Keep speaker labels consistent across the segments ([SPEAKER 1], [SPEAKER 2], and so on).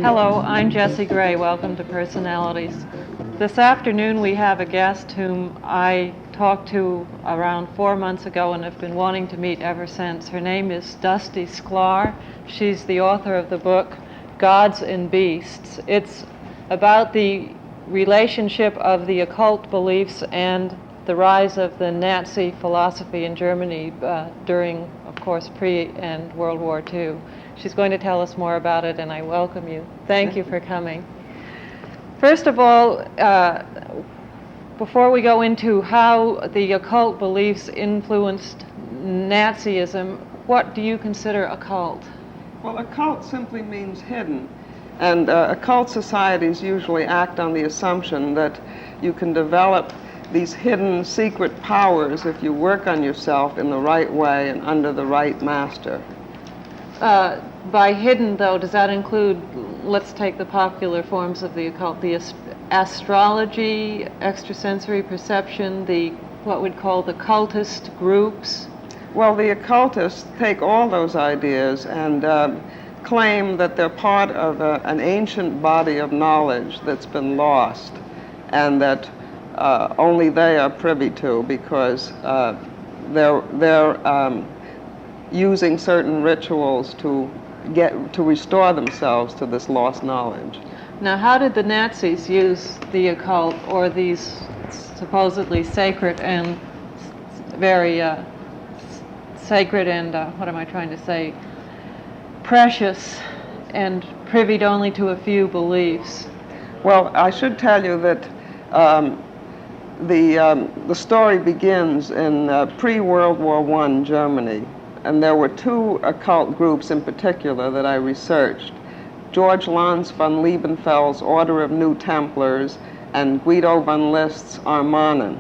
[SPEAKER 1] Hello, I'm Jessie Gray. Welcome to Personalities. This afternoon we have a guest whom I talked to around 4 months ago and have been wanting to meet ever since. Her name is Dusty Sklar. She's the author of the book Gods and Beasts. It's about the relationship of the occult beliefs and the rise of the Nazi philosophy in Germany during, of course, pre- and World War II. She's going to tell us more about it, and I welcome you. Thank you for coming. First of all, before we go into how the occult beliefs influenced Nazism, what do you consider occult?
[SPEAKER 2] Well, occult simply means hidden. And occult societies usually act on the assumption that you can develop these hidden secret powers if you work on yourself in the right way and under the right master.
[SPEAKER 1] By hidden, though, does that include, let's take the popular forms of the occult, the astrology, extrasensory perception, the what we'd call the cultist groups?
[SPEAKER 2] Well, the occultists take all those ideas and claim that they're part of an ancient body of knowledge that's been lost and that only they are privy to because they're using certain rituals to restore themselves to this lost knowledge.
[SPEAKER 1] Now, how did the Nazis use the occult or these supposedly sacred and very sacred and what am I trying to say, precious and privied only to a few beliefs?
[SPEAKER 2] Well, I should tell you that the story begins in pre-World War I Germany, and there were two occult groups in particular that I researched: George Lanz von Liebenfeld's Order of New Templars and Guido von List's Armanen.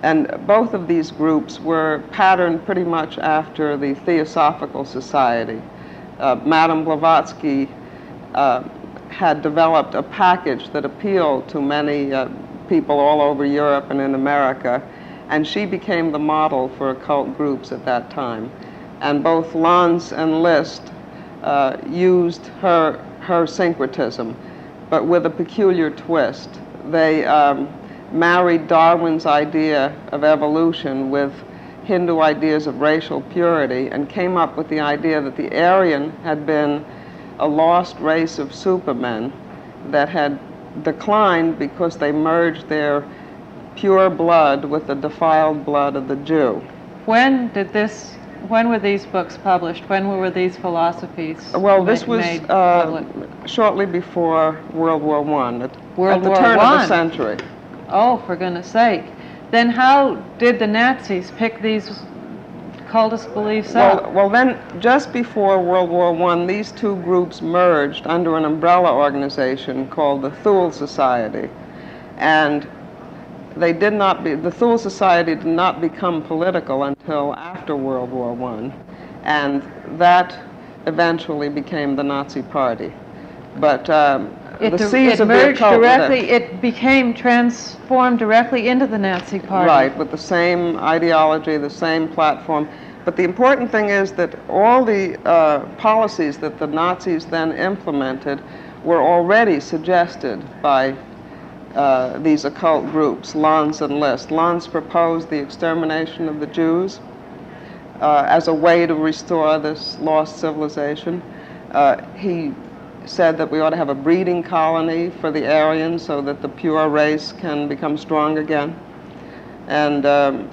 [SPEAKER 2] And both of these groups were patterned pretty much after the Theosophical Society. Madame Blavatsky had developed a package that appealed to many people all over Europe and in America, and she became the model for occult groups at that time. And both Lanz and List used her syncretism, but with a peculiar twist. They married Darwin's idea of evolution with Hindu ideas of racial purity and came up with the idea that the Aryan had been a lost race of supermen that had declined because they merged their pure blood with the defiled blood of the Jew.
[SPEAKER 1] When were these books published? When were these philosophies
[SPEAKER 2] Well, this was
[SPEAKER 1] made public?
[SPEAKER 2] Shortly before World War I, at the
[SPEAKER 1] War
[SPEAKER 2] turn
[SPEAKER 1] I.
[SPEAKER 2] of the century.
[SPEAKER 1] Oh, for goodness sake. Then how did the Nazis pick these cultist beliefs up?
[SPEAKER 2] Well, then, just before World War I, these two groups merged under an umbrella organization called the Thule Society. And the Thule Society did not become political until after World War I, and that eventually became the Nazi Party. But the seeds of the occult...
[SPEAKER 1] It became transformed directly into the Nazi Party.
[SPEAKER 2] Right, with the same ideology, the same platform. But the important thing is that all the policies that the Nazis then implemented were already suggested by these occult groups, Lanz and List. Lanz proposed the extermination of the Jews as a way to restore this lost civilization. He said that we ought to have a breeding colony for the Aryans so that the pure race can become strong again. And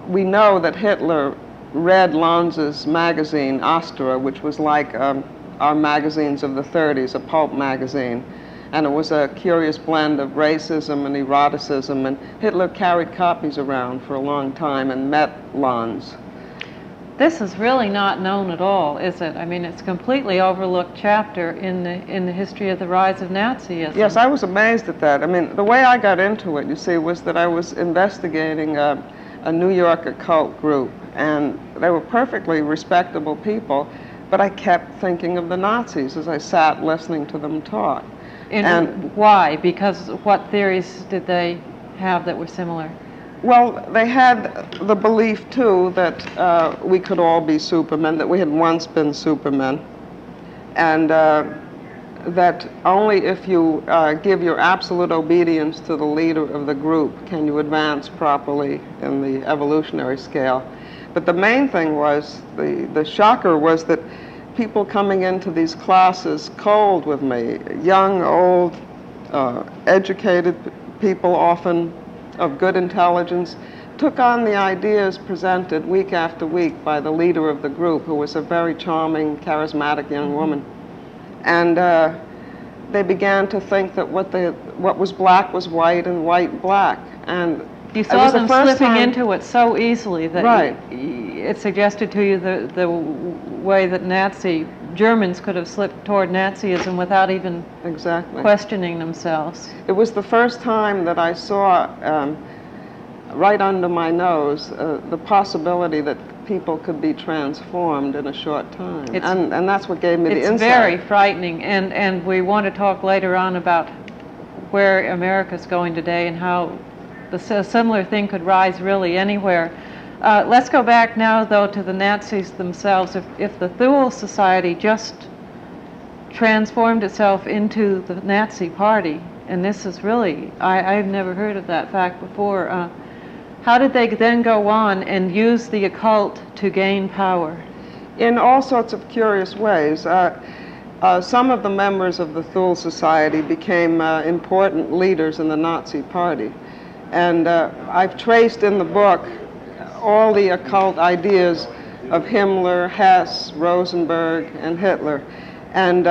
[SPEAKER 2] we know that Hitler read Lanz's magazine, Astra, which was like our magazines of the 30s, a pulp magazine. And it was a curious blend of racism and eroticism, and Hitler carried copies around for a long time and met Lanz.
[SPEAKER 1] This is really not known at all, is it? I mean, it's a completely overlooked chapter in the history of the rise of Nazism.
[SPEAKER 2] Yes, I was amazed at that. I mean, the way I got into it, you see, was that I was investigating a New York occult group, and they were perfectly respectable people, but I kept thinking of the Nazis as I sat listening to them talk.
[SPEAKER 1] And why? Because what theories did they have that were similar?
[SPEAKER 2] Well, they had the belief, too, that we could all be supermen, that we had once been supermen, and that only if you give your absolute obedience to the leader of the group can you advance properly in the evolutionary scale. But the main thing was, the shocker was that people coming into these classes cold with me, young, old, educated people, often of good intelligence, took on the ideas presented week after week by the leader of the group, who was a very charming, charismatic young woman. And they began to think that what was black was white and white black. And
[SPEAKER 1] you saw them slipping into it so easily that
[SPEAKER 2] right.
[SPEAKER 1] It suggested to you the way that Nazi Germans could have slipped toward Nazism without even
[SPEAKER 2] exactly
[SPEAKER 1] questioning themselves.
[SPEAKER 2] It was the first time that I saw right under my nose the possibility that people could be transformed in a short time. And that's what gave me the insight.
[SPEAKER 1] It's very frightening, and we want to talk later on about where America's going today and how a similar thing could rise really anywhere. Let's go back now, though, to the Nazis themselves. If the Thule Society just transformed itself into the Nazi Party, and this is really, I've never heard of that fact before, how did they then go on and use the occult to gain power?
[SPEAKER 2] In all sorts of curious ways. Some of the members of the Thule Society became important leaders in the Nazi Party. And I've traced in the book all the occult ideas of Himmler, Hess, Rosenberg, and Hitler. And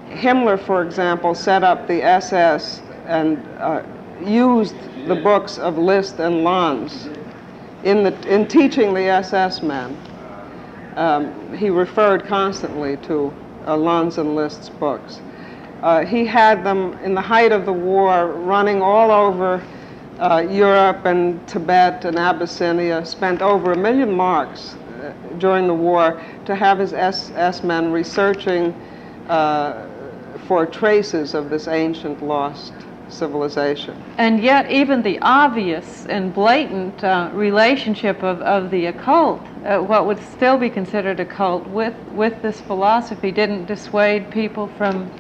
[SPEAKER 2] Himmler, for example, set up the SS and used the books of List and Lanz in teaching the SS men. He referred constantly to Lanz and List's books. He had them in the height of the war running all over Europe and Tibet and Abyssinia, spent over 1 million marks during the war to have his SS men researching for traces of this ancient lost civilization.
[SPEAKER 1] And yet even the obvious and blatant relationship of the occult, what would still be considered occult, with this philosophy didn't dissuade people from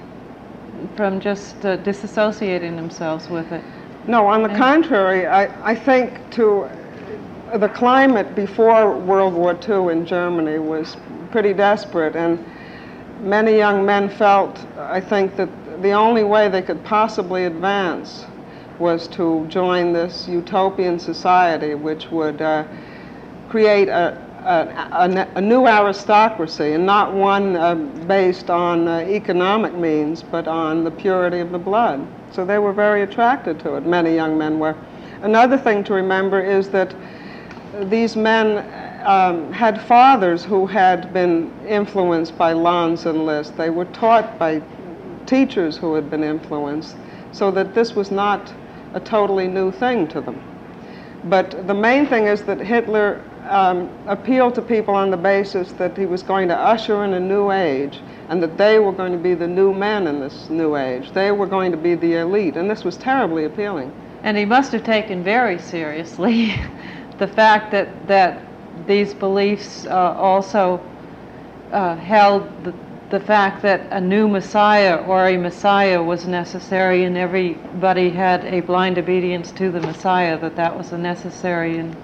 [SPEAKER 1] just disassociating themselves with it.
[SPEAKER 2] No, on the contrary, I think the climate before World War II in Germany was pretty desperate, and many young men felt, I think, that the only way they could possibly advance was to join this utopian society which would create a new aristocracy, and not one based on economic means, but on the purity of the blood. So they were very attracted to it. Many young men were. Another thing to remember is that these men had fathers who had been influenced by Lanz and List. They were taught by teachers who had been influenced, so that this was not a totally new thing to them. But the main thing is that Hitler appealed to people on the basis that he was going to usher in a new age, and that they were going to be the new men in this new age. They were going to be the elite, and this was terribly appealing.
[SPEAKER 1] And he must have taken very seriously the fact that these beliefs also held the fact that a new Messiah or a Messiah was necessary, and everybody had a blind obedience to the Messiah, that was a necessary and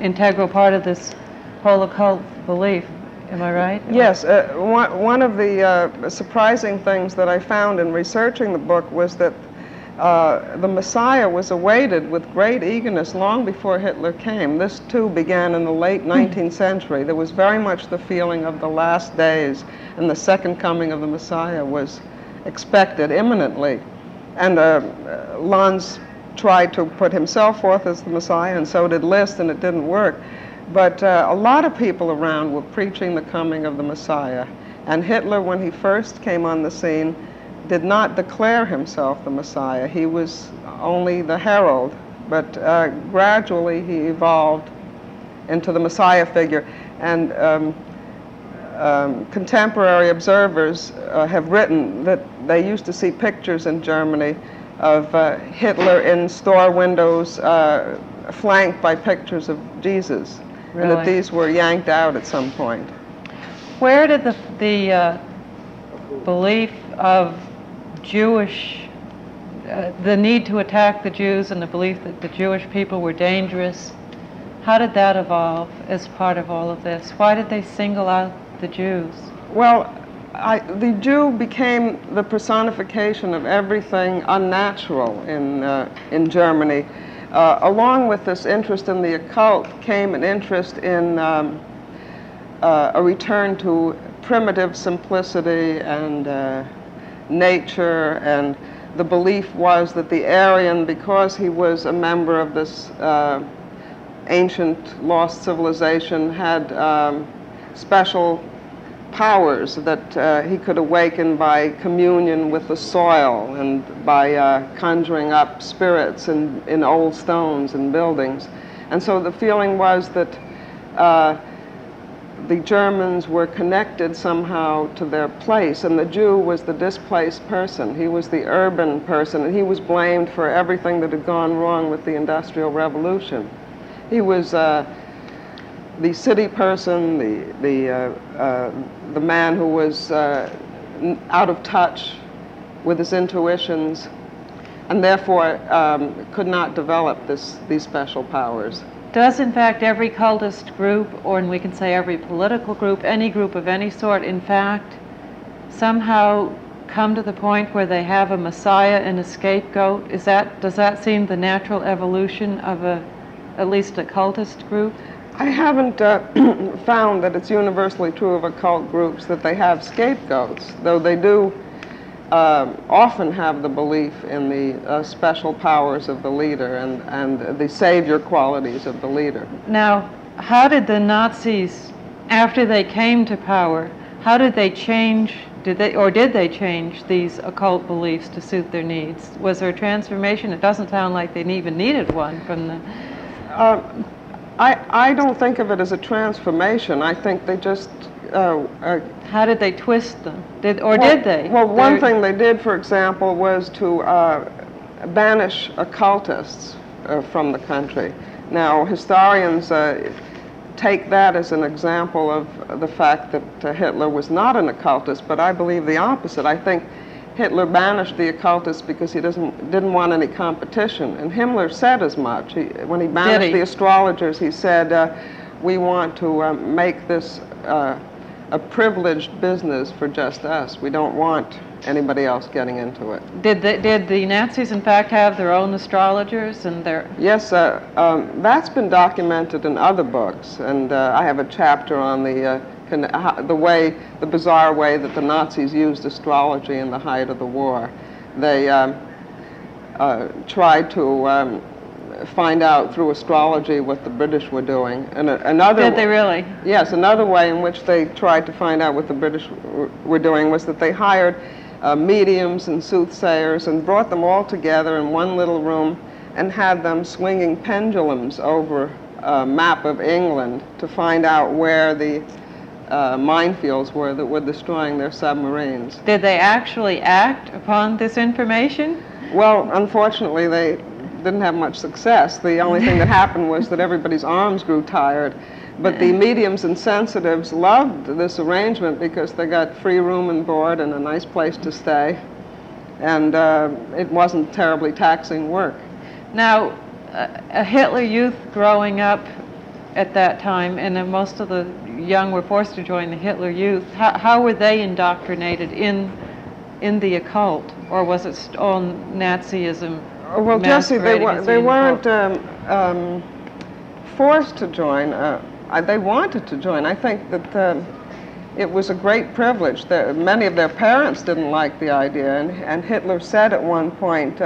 [SPEAKER 1] integral part of this whole occult belief. Am I right?
[SPEAKER 2] Yes. One of the surprising things that I found in researching the book was that the Messiah was awaited with great eagerness long before Hitler came. This, too, began in the late 19th century. There was very much the feeling of the last days, and the second coming of the Messiah was expected imminently. And Lanz tried to put himself forth as the Messiah, and so did List, and it didn't work. But a lot of people around were preaching the coming of the Messiah. And Hitler, when he first came on the scene, did not declare himself the Messiah. He was only the herald. But gradually he evolved into the Messiah figure. And contemporary observers have written that they used to see pictures in Germany of Hitler in store windows flanked by pictures of Jesus. Really? And that these were yanked out at some point.
[SPEAKER 1] where did the belief of Jewish, the need to attack the Jews and the belief that the Jewish people were dangerous, how did that evolve as part of all of this? Why did they single out the Jews?
[SPEAKER 2] Well, the Jew became the personification of everything unnatural in Germany. Along with this interest in the occult came an interest in a return to primitive simplicity and nature, and the belief was that the Aryan, because he was a member of this ancient lost civilization, had special powers that he could awaken by communion with the soil and by conjuring up spirits in old stones and buildings. And so the feeling was that the Germans were connected somehow to their place, and the Jew was the displaced person. He was the urban person, and he was blamed for everything that had gone wrong with the Industrial Revolution. He was the city person, the man who was out of touch with his intuitions, and therefore could not develop these special powers.
[SPEAKER 1] Does, in fact, every cultist group, or we can say every political group, any group of any sort, in fact, somehow come to the point where they have a messiah and a scapegoat? Does that seem the natural evolution of at least a cultist group?
[SPEAKER 2] I haven't found that it's universally true of occult groups that they have scapegoats, though they do often have the belief in the special powers of the leader and the savior qualities of the leader.
[SPEAKER 1] Now, how did the Nazis, after they came to power, how did they change, did they change these occult beliefs to suit their needs? Was there a transformation? It doesn't sound like they even needed one from the...
[SPEAKER 2] I don't think of it as a transformation. I think they just...
[SPEAKER 1] how did they twist them? Did they?
[SPEAKER 2] Well, one thing they did, for example, was to banish occultists from the country. Now, historians take that as an example of the fact that Hitler was not an occultist, but I believe the opposite. I think Hitler banished the occultists because he didn't want any competition, and Himmler said as much. When he banished the astrologers, he said, we want to make this a privileged business for just us. We don't want anybody else getting into it.
[SPEAKER 1] Did the Nazis, in fact, have their own astrologers and their...
[SPEAKER 2] Yes, that's been documented in other books, and I have a chapter on the bizarre way that the Nazis used astrology in the height of the war. They tried to find out through astrology what the British were doing. And
[SPEAKER 1] Did they really?
[SPEAKER 2] Yes, another way in which they tried to find out what the British were doing was that they hired mediums and soothsayers and brought them all together in one little room and had them swinging pendulums over a map of England to find out where the minefields were that were destroying their submarines.
[SPEAKER 1] Did they actually act upon this information?
[SPEAKER 2] Well, unfortunately, they didn't have much success. The only thing that happened was that everybody's arms grew tired. But the mediums and sensitives loved this arrangement because they got free room and board and a nice place to stay. And it wasn't terribly taxing work.
[SPEAKER 1] Now, a Hitler youth growing up at that time, and then most of the young were forced to join the Hitler Youth. How were they indoctrinated in the occult, or was it all Nazism?
[SPEAKER 2] Well, Jesse, they weren't forced to join. They wanted to join. I think that it was a great privilege. Many of their parents didn't like the idea, and Hitler said at one point,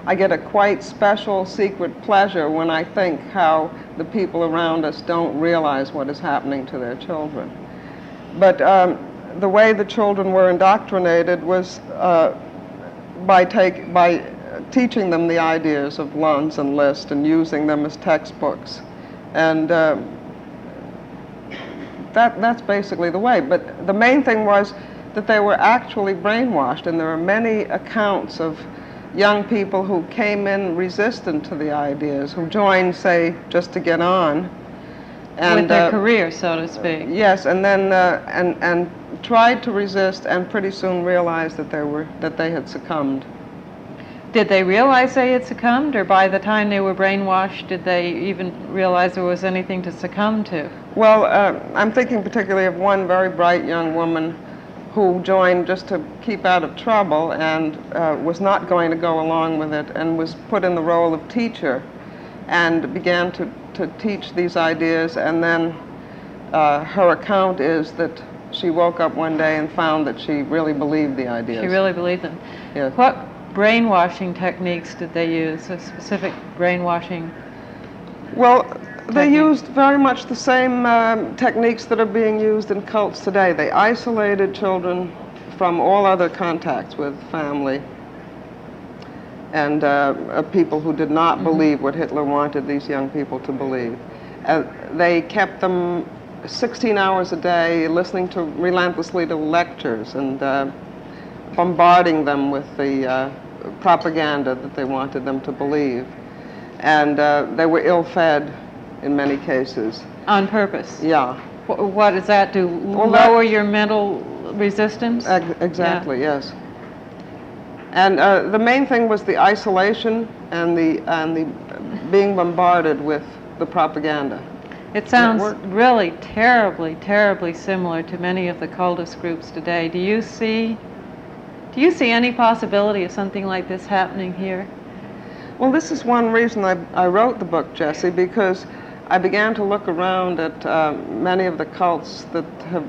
[SPEAKER 2] I get a quite special secret pleasure when I think how the people around us don't realize what is happening to their children. But the way the children were indoctrinated was by teaching them the ideas of Luntz and List and using them as textbooks. And that's basically the way. But the main thing was that they were actually brainwashed, and there are many accounts of young people who came in resistant to the ideas, who joined, say, just to get on, And,
[SPEAKER 1] with their career, so to speak.
[SPEAKER 2] Yes, and then and tried to resist, and pretty soon realized that they had succumbed.
[SPEAKER 1] Did they realize they had succumbed, or by the time they were brainwashed, did they even realize there was anything to succumb to?
[SPEAKER 2] Well, I'm thinking particularly of one very bright young woman who joined just to keep out of trouble and was not going to go along with it, and was put in the role of teacher and began to teach these ideas. And then her account is that she woke up one day and found that she really believed the ideas.
[SPEAKER 1] She really believed them.
[SPEAKER 2] Yes.
[SPEAKER 1] What brainwashing techniques did they use, a specific brainwashing?
[SPEAKER 2] Well, they used very much the same techniques that are being used in cults today. They isolated children from all other contacts with family and people who did not believe what Hitler wanted these young people to believe. They kept them 16 hours a day listening relentlessly to lectures and bombarding them with the propaganda that they wanted them to believe. And they were ill-fed in many cases.
[SPEAKER 1] On purpose?
[SPEAKER 2] Yeah.
[SPEAKER 1] What does that do?
[SPEAKER 2] Well,
[SPEAKER 1] lower your mental resistance?
[SPEAKER 2] Exactly,
[SPEAKER 1] Yeah.
[SPEAKER 2] yes. And the main thing was the isolation and the being bombarded with the propaganda.
[SPEAKER 1] It sounds really terribly, terribly similar to many of the cultist groups today. Do you see any possibility of something like this happening here?
[SPEAKER 2] Well, this is one reason I wrote the book, Jessie, because I began to look around at many of the cults that have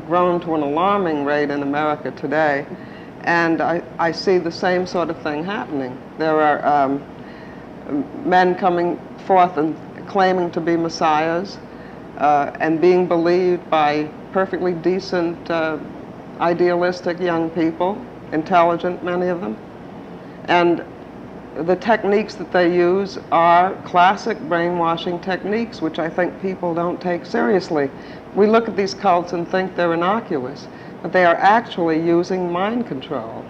[SPEAKER 2] grown to an alarming rate in America today, and I see the same sort of thing happening. There are men coming forth and claiming to be messiahs and being believed by perfectly decent, idealistic young people, intelligent, many of them. And the techniques that they use are classic brainwashing techniques, which I think people don't take seriously. We look at these cults and think they're innocuous, but they are actually using mind control.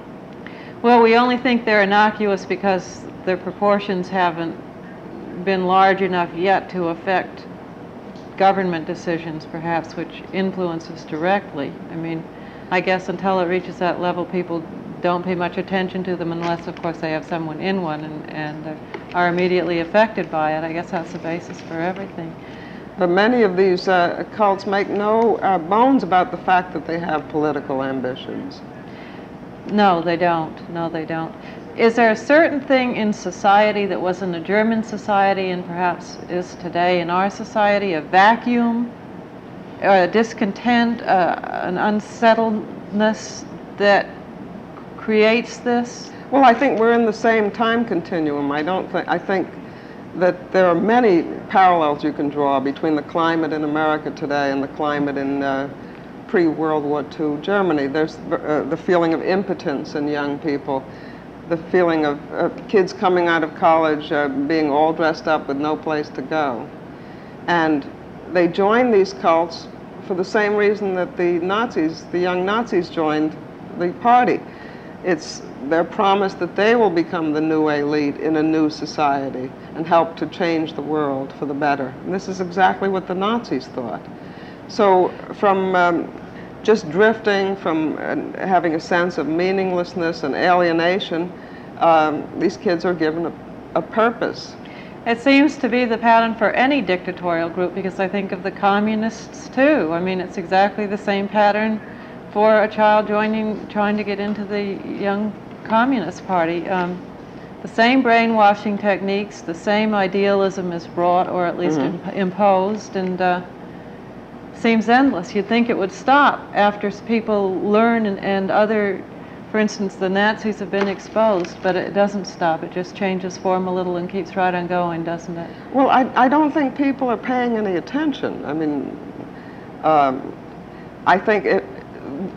[SPEAKER 1] Well, we only think they're innocuous because their proportions haven't been large enough yet to affect government decisions, perhaps, which influence us directly. I mean, I guess until it reaches that level, people don't pay much attention to them unless, of course, they have someone in one and are immediately affected by it. I guess that's the basis for everything.
[SPEAKER 2] But many of these cults make no bones about the fact that they have political ambitions.
[SPEAKER 1] No, they don't. No, they don't. Is there a certain thing in society that was in the German society and perhaps is today in our society, a vacuum, a discontent, an unsettledness that creates this?
[SPEAKER 2] Well, I think we're in the same time continuum. I think that there are many parallels you can draw between the climate in America today and the climate in pre-World War II Germany. There's the feeling of impotence in young people, the feeling of kids coming out of college being all dressed up with no place to go. And they join these cults for the same reason that the young Nazis joined the party. It's their promise that they will become the new elite in a new society and help to change the world for the better. And this is exactly what the Nazis thought. So from just drifting, from having a sense of meaninglessness and alienation, these kids are given a purpose.
[SPEAKER 1] It seems to be the pattern for any dictatorial group, because I think of the communists too. I mean, it's exactly the same pattern for a child trying to get into the young Communist Party. The same brainwashing techniques, the same idealism is brought, or at least imposed, and seems endless. You'd think it would stop after people learn and other, for instance, the Nazis have been exposed, but it doesn't stop. It just changes form a little and keeps right on going, doesn't it?
[SPEAKER 2] Well, I don't think people are paying any attention. I mean, I think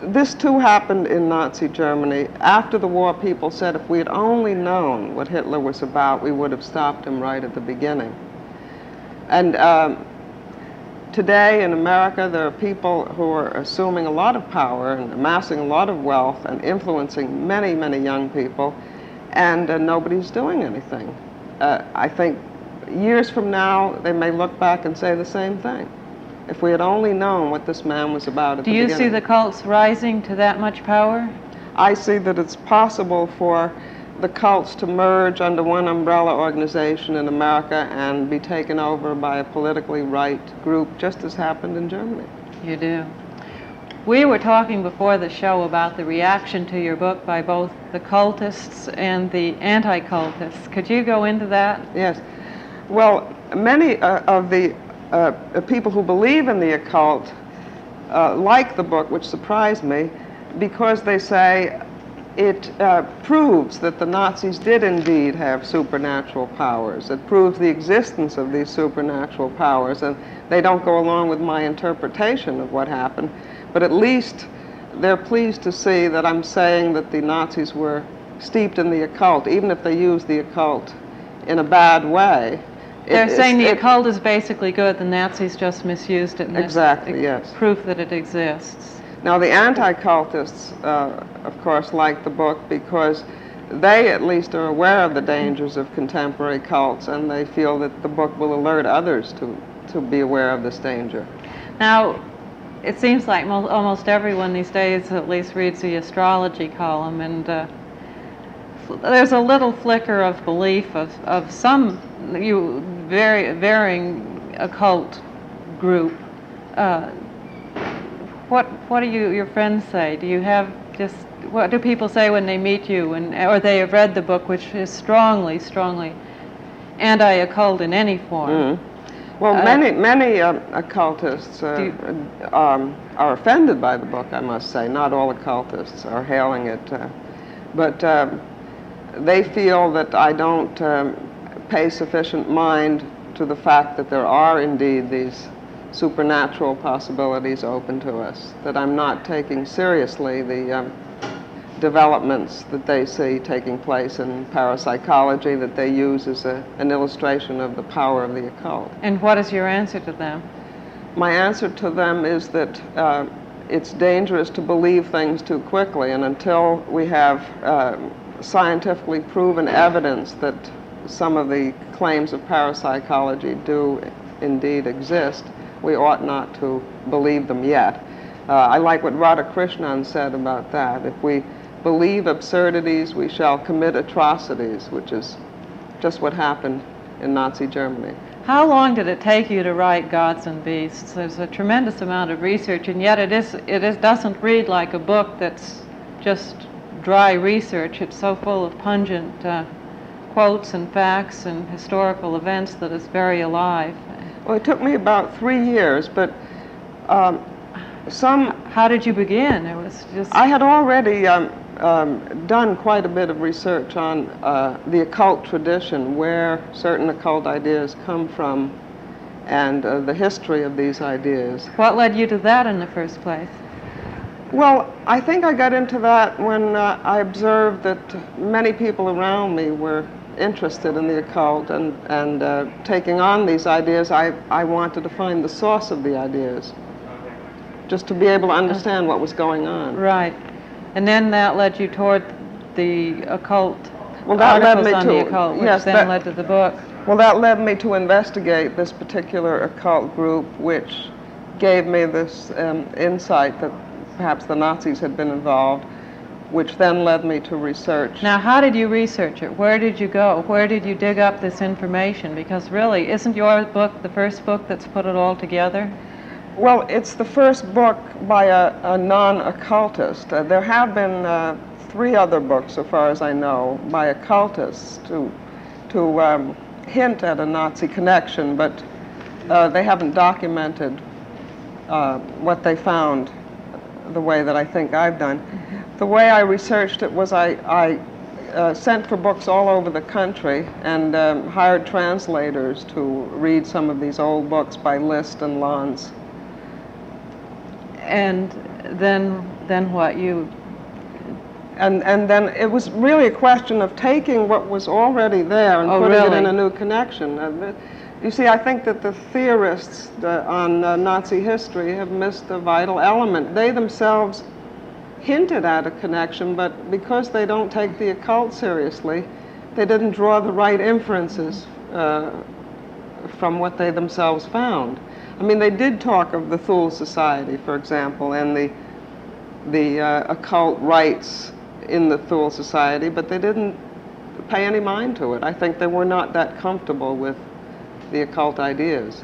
[SPEAKER 2] this too happened in Nazi Germany. After the war, people said if we had only known what Hitler was about, we would have stopped him right at the beginning. And today in America, there are people who are assuming a lot of power and amassing a lot of wealth and influencing many, many young people, and nobody's doing anything. I think years from now, they may look back and say the same thing. If we had only known what this man was about at the beginning.
[SPEAKER 1] Do you see the cults rising to that much power?
[SPEAKER 2] I see that it's possible for the cults to merge under one umbrella organization in America and be taken over by a politically right group, just as happened in Germany.
[SPEAKER 1] You do. We were talking before the show about the reaction to your book by both the cultists and the anti-cultists. Could you go into that?
[SPEAKER 2] Yes. Well, many of the people who believe in the occult like the book, which surprised me, because they say it proves that the Nazis did indeed have supernatural powers. It proves the existence of these supernatural powers, and they don't go along with my interpretation of what happened, but at least they're pleased to see that I'm saying that the Nazis were steeped in the occult, even if they used the occult in a bad way.
[SPEAKER 1] They're saying the occult is basically good, the Nazis just misused it.
[SPEAKER 2] Exactly, yes.
[SPEAKER 1] Proof that it exists.
[SPEAKER 2] Now, the anti-cultists, of course, like the book because they at least are aware of the dangers of contemporary cults, and they feel that the book will alert others to be aware of this danger.
[SPEAKER 1] Now, it seems like almost everyone these days at least reads the astrology column, and there's a little flicker of belief of some varying occult group. What do your friends say? Do you have just, what do people say when they meet you, or they have read the book, which is strongly anti-occult in any form?
[SPEAKER 2] Well, many occultists are offended by the book, I must say. Not all occultists are hailing it, but they feel that I don't pay sufficient mind to the fact that there are indeed these supernatural possibilities open to us, that I'm not taking seriously the developments that they see taking place in parapsychology that they use as an illustration of the power of the occult.
[SPEAKER 1] And what is your answer to them?
[SPEAKER 2] My answer to them is that it's dangerous to believe things too quickly, and until we have scientifically proven evidence that some of the claims of parapsychology do indeed exist, we ought not to believe them yet. I like what Radhakrishnan said about that. If we believe absurdities, we shall commit atrocities, which is just what happened in Nazi Germany.
[SPEAKER 1] How long did it take you to write Gods and Beasts? There's a tremendous amount of research, and yet it doesn't read like a book that's just dry research. It's so full of pungent quotes and facts and historical events that it's very alive.
[SPEAKER 2] Well, it took me about 3 years, but
[SPEAKER 1] How did you begin? It was just...
[SPEAKER 2] I had already done quite a bit of research on the occult tradition, where certain occult ideas come from, and the history of these ideas.
[SPEAKER 1] What led you to that in the first place?
[SPEAKER 2] Well, I think I got into that when I observed that many people around me were interested in the occult and taking on these ideas. I wanted to find the source of the ideas, just to be able to understand what was going on.
[SPEAKER 1] Right. And then that led you toward the occult,
[SPEAKER 2] well, that led me
[SPEAKER 1] on
[SPEAKER 2] to,
[SPEAKER 1] the occult, which
[SPEAKER 2] yes,
[SPEAKER 1] then led to the book.
[SPEAKER 2] Well, that led me to investigate this particular occult group, which gave me this insight that perhaps the Nazis had been involved, which then led me to research.
[SPEAKER 1] Now, how did you research it? Where did you go? Where did you dig up this information? Because really, isn't your book the first book that's put it all together?
[SPEAKER 2] Well, it's the first book by a non-occultist. There have been 3 other books, so far as I know, by occultists to hint at a Nazi connection, but they haven't documented what they found the way that I think I've done. Mm-hmm. The way I researched it was I sent for books all over the country and hired translators to read some of these old books by List and Lanz.
[SPEAKER 1] And then what?
[SPEAKER 2] And then it was really a question of taking what was already there and putting it in a new connection. You see, I think that the theorists on Nazi history have missed a vital element. They themselves hinted at a connection, but because they don't take the occult seriously, they didn't draw the right inferences from what they themselves found. I mean, they did talk of the Thule Society, for example, and the occult rites in the Thule Society, but they didn't pay any mind to it. I think they were not that comfortable with the occult ideas.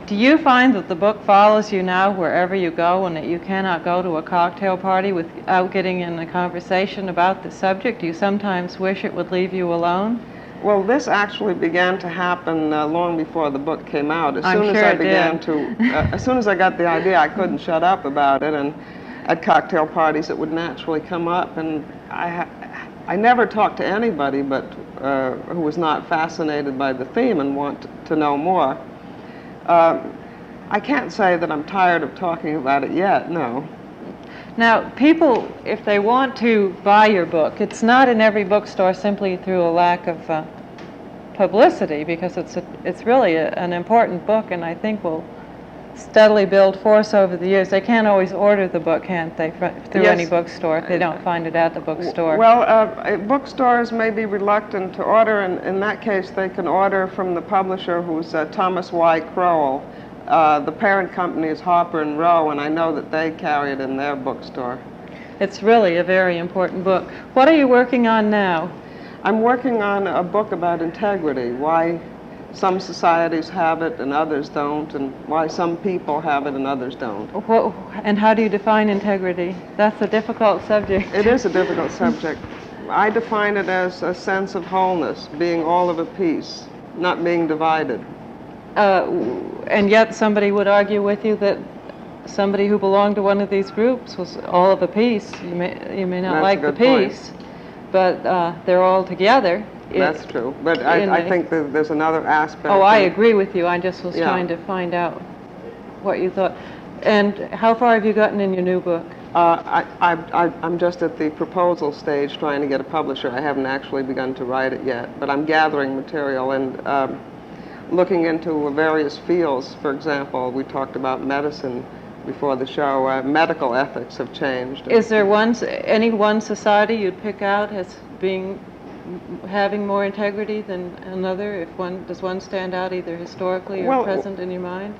[SPEAKER 1] Do you find that the book follows you now wherever you go, and that you cannot go to a cocktail party without getting in a conversation about the subject? Do you sometimes wish it would leave you alone?
[SPEAKER 2] Well, this actually began to happen long before the book came out. As soon as I got the idea, I couldn't shut up about it, and at cocktail parties it would naturally come up, and I never talked to anybody but who was not fascinated by the theme and want to know more. I can't say that I'm tired of talking about it yet, no.
[SPEAKER 1] Now, people, if they want to buy your book, it's not in every bookstore simply through a lack of publicity, because it's really an important book, and I think will steadily build force over the years. They can't always order the book, can't they, through
[SPEAKER 2] Yes.
[SPEAKER 1] any bookstore if they don't find it at the bookstore?
[SPEAKER 2] Well, bookstores may be reluctant to order, and in that case they can order from the publisher, who's Thomas Y. Crowell. The parent company is Harper & Row, and I know that they carry it in their bookstore.
[SPEAKER 1] It's really a very important book. What are you working on now?
[SPEAKER 2] I'm working on a book about integrity, why some societies have it and others don't, and why some people have it and others don't.
[SPEAKER 1] And how do you define integrity? That's a difficult subject.
[SPEAKER 2] It is a difficult subject. I define it as a sense of wholeness, being all of a piece, not being divided.
[SPEAKER 1] And yet somebody would argue with you that somebody who belonged to one of these groups was all of a piece. You may not like the piece, but they're all together.
[SPEAKER 2] That's true, but I think that there's another aspect.
[SPEAKER 1] Oh, I agree with you. I just was trying to find out what you thought. And how far have you gotten in your new book?
[SPEAKER 2] I'm just at the proposal stage trying to get a publisher. I haven't actually begun to write it yet, but I'm gathering material and looking into various fields. For example, we talked about medicine before the show. Medical ethics have changed.
[SPEAKER 1] Is there any one society you'd pick out as having more integrity than another? Does one stand out either historically or present in your mind?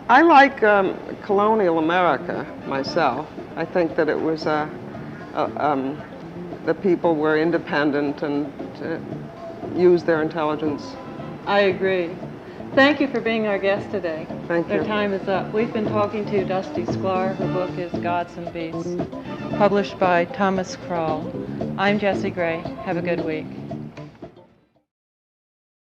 [SPEAKER 2] I like colonial America myself. I think that it was the people were independent and used their intelligence.
[SPEAKER 1] I agree. Thank you for being our guest today.
[SPEAKER 2] Thank you.
[SPEAKER 1] Our time is up. We've been talking to Dusty Sklar. Her book is Gods and Beasts, published by Thomas Crowell. I'm Jessie Gray. Have a good week.